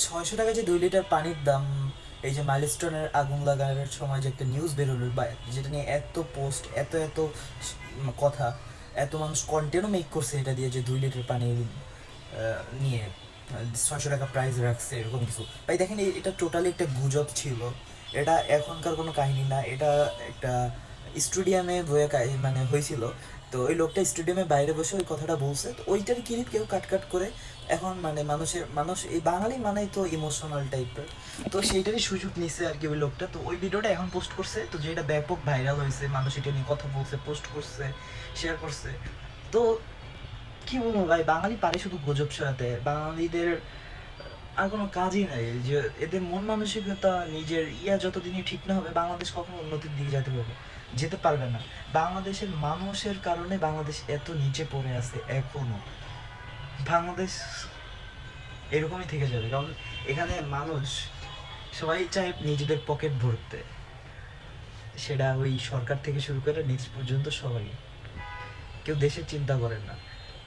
600 টাকা যে 2 লিটার পানির দাম, এই যে মাইলস্টোনের আগুন লাগানোর সময় যে একটা নিউজ বেরোলো, বা যেটা নিয়ে এত পোস্ট, এত এত কথা, এত মানুষ কন্টেন্টও মেক করছে এটা দিয়ে, যে 2 লিটার পানি নিয়ে 600 টাকা প্রাইস রাখছে এরকম কিছু। ভাই দেখেন, এটা টোটালি একটা গুজব ছিল। এটা এখনকার কোনো কাহিনী না, এটা একটা স্টেডিয়ামে বয়ে মানে হয়েছিল। তো ওই লোকটা স্টেডিয়ামের বাইরে বসে ওই কথাটা বলছে, তো ওইটার ক্লিপ কেউ কাট কাট করে এখন মানে মানুষ এই বাঙালি মানেই তো ইমোশনাল টাইপের, তো সেইটারই সুযোগ নিছে আর কি ওই লোকটা। তো ওই ভিডিওটা এখন পোস্ট করছে, তো যেটা ব্যাপক ভাইরাল হয়েছে, মানুষ এটা নিয়ে কথা বলছে, পোস্ট করছে, শেয়ার করছে। তো কি বলবো ভাই, বাঙালি পারে শুধু গুজব ছড়াতে। বাঙালিদের আর কোনো কাজই নাই, যে এদের মন মানসিকতা নিজের যতদিনই ঠিক না হবে, বাংলাদেশ কখনো উন্নতির দিকে যেতে পারবে না। বাংলাদেশের মানুষের কারণে বাংলাদেশ এত নিচে পড়ে আছে এখনো। বাংলাদেশ এরকমই থেকে যাবে, কারণ এখানে মানুষ সবাই চায় নিজেদের পকেট ভরতে, সেটা ওই সরকার থেকে শুরু করে নেক্সট পর্যন্ত সবাই, কেউ দেশের চিন্তা করেন না।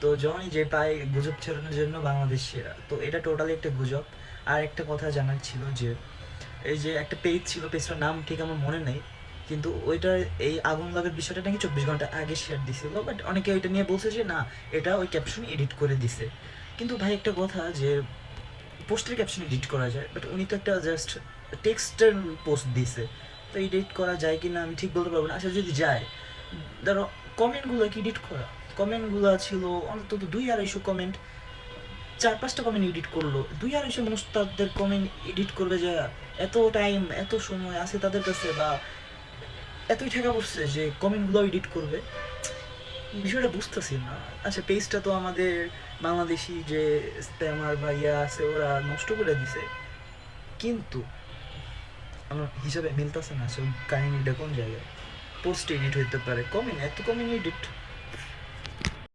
তো যখনই যে পায় গুজব ছড়ানোর জন্য বাংলাদেশ সেরা, তো এটা টোটালি একটা গুজব। আর একটা কথা জানার ছিল যে এই যে একটা পেজ ছিল, পেজটার নাম ঠিক আমার মনে নেই, কিন্তু ওইটার এই আগুন লাগার বিষয়টা নাকি 24 ঘন্টা আগে শেয়ার দিছিল, বাট অনেকে ওইটা নিয়ে বলছে যে না, এটা ওই ক্যাপশন এডিট করে দিছে। কিন্তু ভাই একটা কথা, যে পোস্টের ক্যাপশন এডিট করা যায়, বাট উনি তো একটা জাস্ট টেক্সটের পোস্ট দিছে, তো এডিট করা যায় কি না আমি ঠিক বলতে পারবো না। আচ্ছা যদি যায়, ধরো কমেন্টগুলো কি এডিট করা? কমেন্টগুলো ছিল অন্তত 200-250 কমেন্ট, 4-5টা কমেন্ট এডিট করলো, 200-250 মানুষ তাদের কমেন্ট এডিট করবে, যে এত টাইম এত সময় আছে তাদের কাছে, বা এতই টাকা পড়ছে যে কমেন্টগুলো এডিট করবে? বিষয়টা বুঝতেছি না। আচ্ছা পেজটা তো আমাদের বাংলাদেশি যে স্প্যামার বা ইয়া আছে ওরা নষ্ট করে দিছে, কিন্তু আমার হিসাবে মিলতেছে না আসলে কাহিনীটা কোন জায়গায়। পোস্ট এডিট হইতে পারে, কমেন্ট এত কমেন্ট এডিট